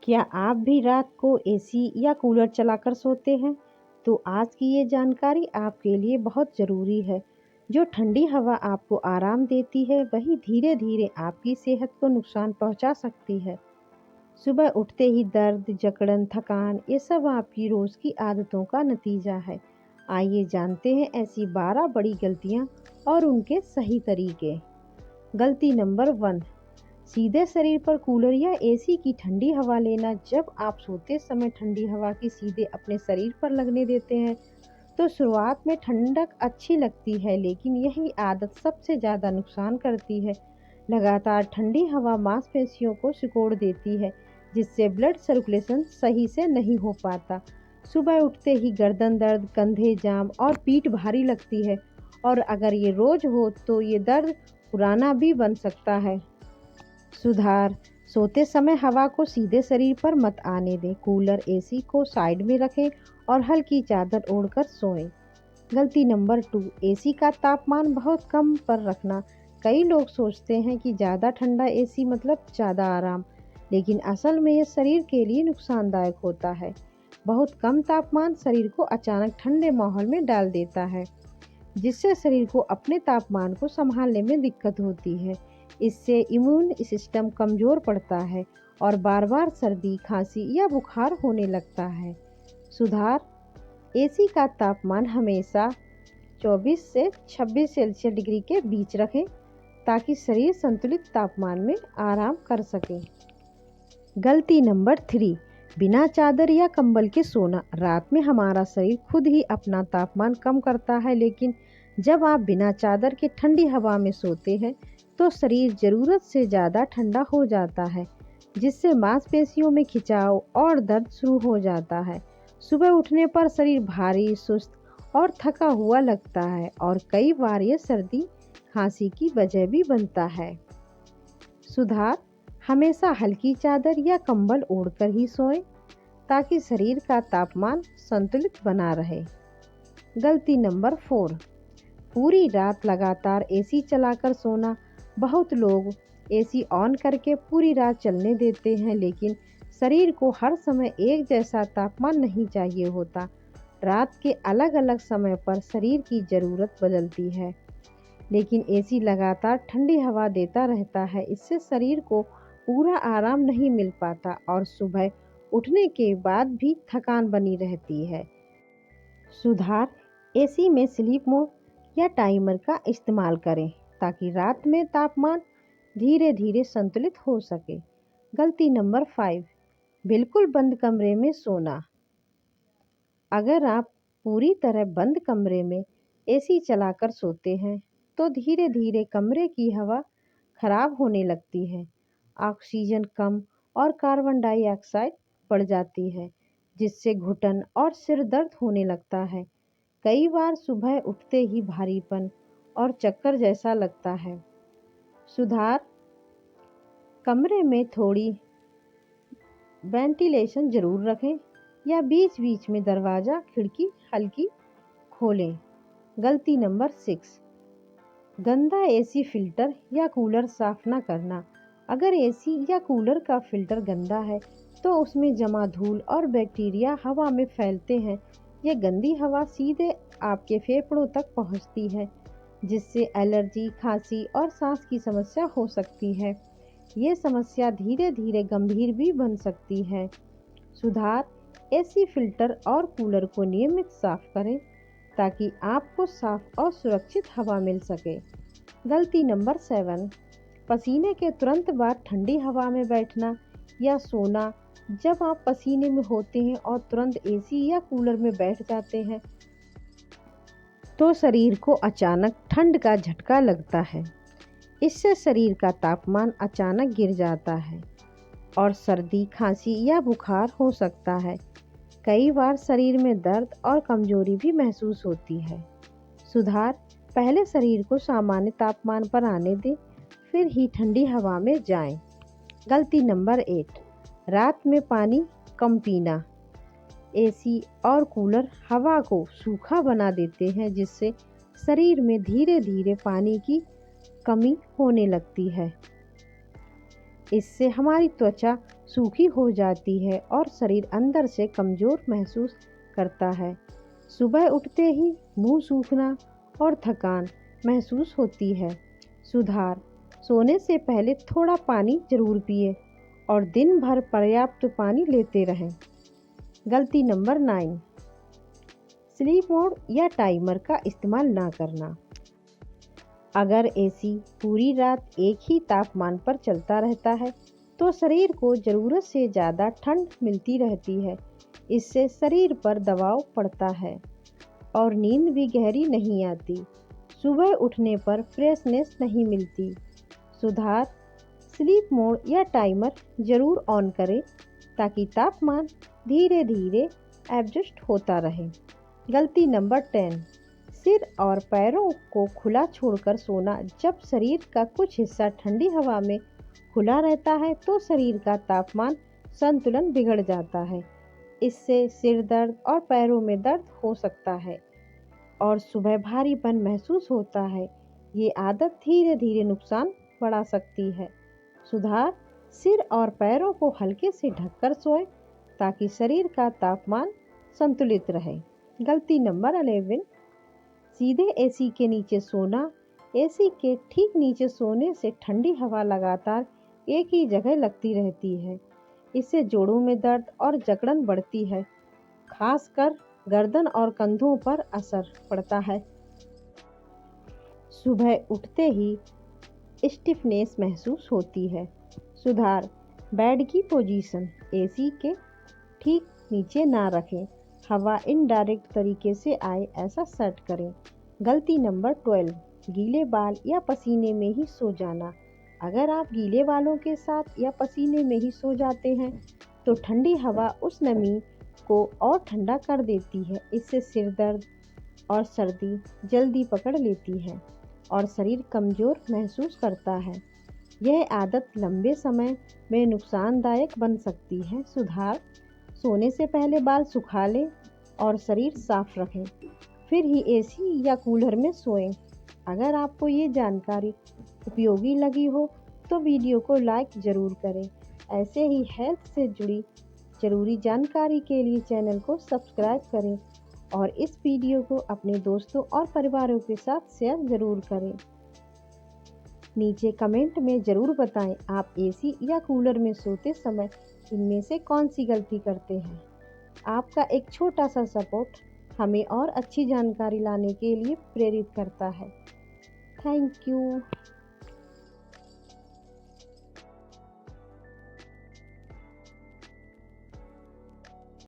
क्या आप भी रात को एसी या कूलर चलाकर सोते हैं? तो आज की ये जानकारी आपके लिए बहुत ज़रूरी है। जो ठंडी हवा आपको आराम देती है, वही धीरे-धीरे आपकी सेहत को नुकसान पहुंचा सकती है। सुबह उठते ही दर्द, जकड़न, थकान, ये सब आपकी रोज़ की आदतों का नतीजा है। आइए जानते हैं ऐसी 12 बड़ी गलतियां और उनके सही तरीके। गलती नंबर 1, सीधे शरीर पर कूलर या एसी की ठंडी हवा लेना। जब आप सोते समय ठंडी हवा की सीधे अपने शरीर पर लगने देते हैं तो शुरुआत में ठंडक अच्छी लगती है, लेकिन यही आदत सबसे ज़्यादा नुकसान करती है। लगातार ठंडी हवा मांसपेशियों को सिकोड़ देती है, जिससे ब्लड सर्कुलेशन सही से नहीं हो पाता। सुबह उठते ही गर्दन दर्द, कंधे जाम और पीठ भारी लगती है, और अगर ये रोज़ हो तो ये दर्द पुराना भी बन सकता है। सुधार: सोते समय हवा को सीधे शरीर पर मत आने दें। कूलर, एसी को साइड में रखें और हल्की चादर ओढ़कर सोएं। गलती नंबर 2, एसी का तापमान बहुत कम पर रखना। कई लोग सोचते हैं कि ज़्यादा ठंडा एसी मतलब ज़्यादा आराम, लेकिन असल में ये शरीर के लिए नुकसानदायक होता है। बहुत कम तापमान शरीर को अचानक ठंडे माहौल में डाल देता है, जिससे शरीर को अपने तापमान को संभालने में दिक्कत होती है। इससे इम्यून सिस्टम कमज़ोर पड़ता है और बार बार सर्दी, खांसी या बुखार होने लगता है। सुधार: एसी का तापमान हमेशा 24 से 26 सेल्सियस डिग्री के बीच रखें, ताकि शरीर संतुलित तापमान में आराम कर सके। गलती नंबर 3, बिना चादर या कंबल के सोना। रात में हमारा शरीर खुद ही अपना तापमान कम करता है, लेकिन जब आप बिना चादर के ठंडी हवा में सोते हैं तो शरीर ज़रूरत से ज़्यादा ठंडा हो जाता है, जिससे मांसपेशियों में खिंचाव और दर्द शुरू हो जाता है। सुबह उठने पर शरीर भारी, सुस्त और थका हुआ लगता है, और कई बार ये सर्दी, खांसी की वजह भी बनता है। सुधार: हमेशा हल्की चादर या कंबल ओढ़कर ही सोएं, ताकि शरीर का तापमान संतुलित बना रहे। गलती नंबर 4, पूरी रात लगातार एसी चलाकर सोना। बहुत लोग एसी ऑन करके पूरी रात चलने देते हैं, लेकिन शरीर को हर समय एक जैसा तापमान नहीं चाहिए होता। रात के अलग अलग समय पर शरीर की ज़रूरत बदलती है, लेकिन एसी लगातार ठंडी हवा देता रहता है। इससे शरीर को पूरा आराम नहीं मिल पाता और सुबह उठने के बाद भी थकान बनी रहती है। सुधार: एसी में स्लीप मोड या टाइमर का इस्तेमाल करें, ताकि रात में तापमान धीरे धीरे संतुलित हो सके। गलती नंबर 5, बिल्कुल बंद कमरे में सोना। अगर आप पूरी तरह बंद कमरे में एसी चलाकर सोते हैं तो धीरे धीरे कमरे की हवा खराब होने लगती है। ऑक्सीजन कम और कार्बन डाइऑक्साइड बढ़ जाती है, जिससे घुटन और सिर दर्द होने लगता है। कई बार सुबह उठते ही भारीपन और चक्कर जैसा लगता है। सुधार: कमरे में थोड़ी वेंटिलेशन जरूर रखें, या बीच बीच में दरवाज़ा, खिड़की हल्की खोलें। गलती नंबर 6, गंदा एसी फिल्टर या कूलर साफ ना करना। अगर एसी या कूलर का फिल्टर गंदा है तो उसमें जमा धूल और बैक्टीरिया हवा में फैलते हैं। ये गंदी हवा सीधे आपके फेफड़ों तक पहुंचती है, जिससे एलर्जी, खांसी और सांस की समस्या हो सकती है। ये समस्या धीरे धीरे गंभीर भी बन सकती है। सुधार: एसी फिल्टर और कूलर को नियमित साफ करें, ताकि आपको साफ और सुरक्षित हवा मिल सके। गलती नंबर 7, पसीने के तुरंत बाद ठंडी हवा में बैठना या सोना। जब आप पसीने में होते हैं और तुरंत एसी या कूलर में बैठ जाते हैं तो शरीर को अचानक ठंड का झटका लगता है। इससे शरीर का तापमान अचानक गिर जाता है और सर्दी, खांसी या बुखार हो सकता है। कई बार शरीर में दर्द और कमजोरी भी महसूस होती है। सुधार: पहले शरीर को सामान्य तापमान पर आने दें, फिर ही ठंडी हवा में जाएं। गलती नंबर 8, रात में पानी कम पीना। एसी और कूलर हवा को सूखा बना देते हैं, जिससे शरीर में धीरे धीरे पानी की कमी होने लगती है। इससे हमारी त्वचा सूखी हो जाती है और शरीर अंदर से कमज़ोर महसूस करता है। सुबह उठते ही मुंह सूखना और थकान महसूस होती है। सुधार: सोने से पहले थोड़ा पानी जरूर पिए और दिन भर पर्याप्त पानी लेते रहें। गलती नंबर 9, स्लीप मोड या टाइमर का इस्तेमाल ना करना। अगर एसी पूरी रात एक ही तापमान पर चलता रहता है तो शरीर को ज़रूरत से ज़्यादा ठंड मिलती रहती है। इससे शरीर पर दबाव पड़ता है और नींद भी गहरी नहीं आती। सुबह उठने पर फ्रेशनेस नहीं मिलती। सुधार: स्लीप मोड या टाइमर ज़रूर ऑन करें ताकि तापमान धीरे धीरे एडजस्ट होता रहे। गलती नंबर 10, सिर और पैरों को खुला छोड़कर सोना। जब शरीर का कुछ हिस्सा ठंडी हवा में खुला रहता है तो शरीर का तापमान संतुलन बिगड़ जाता है। इससे सिर दर्द और पैरों में दर्द हो सकता है और सुबह भारीपन महसूस होता है। ये आदत धीरे धीरे नुकसान बढ़ा सकती है। सुधार: सिर और पैरों को हल्के से ढककर सोएं ताकि शरीर का तापमान संतुलित रहे। गलती नंबर 11, सीधे एसी के नीचे सोना। एसी के ठीक नीचे सोने से ठंडी हवा लगातार एक ही जगह लगती रहती है। इससे जोड़ों में दर्द और जकड़न बढ़ती है, खासकर गर्दन और कंधों पर असर पड़ता है। सुबह उठते ही स्टिफनेस महसूस होती है। सुधार: बेड की पोजीशन एसी के ठीक नीचे ना रखें। हवा इनडायरेक्ट तरीके से आए ऐसा सेट करें। गलती नंबर 12, गीले बाल या पसीने में ही सो जाना। अगर आप गीले बालों के साथ या पसीने में ही सो जाते हैं तो ठंडी हवा उस नमी को और ठंडा कर देती है। इससे सिर दर्द और सर्दी जल्दी पकड़ लेती है और शरीर कमज़ोर महसूस करता है। यह आदत लंबे समय में नुकसानदायक बन सकती है। सुधार: सोने से पहले बाल सुखा लें और शरीर साफ रखें, फिर ही एसी या कूलर में सोएं। अगर आपको ये जानकारी उपयोगी लगी हो तो वीडियो को लाइक ज़रूर करें। ऐसे ही हेल्थ से जुड़ी ज़रूरी जानकारी के लिए चैनल को सब्सक्राइब करें और इस वीडियो को अपने दोस्तों और परिवारों के साथ शेयर ज़रूर करें। नीचे कमेंट में ज़रूर बताएं आप एसी या कूलर में सोते समय इनमें से कौन सी गलती करते हैं। आपका एक छोटा सा सपोर्ट हमें और अच्छी जानकारी लाने के लिए प्रेरित करता है। Thank you.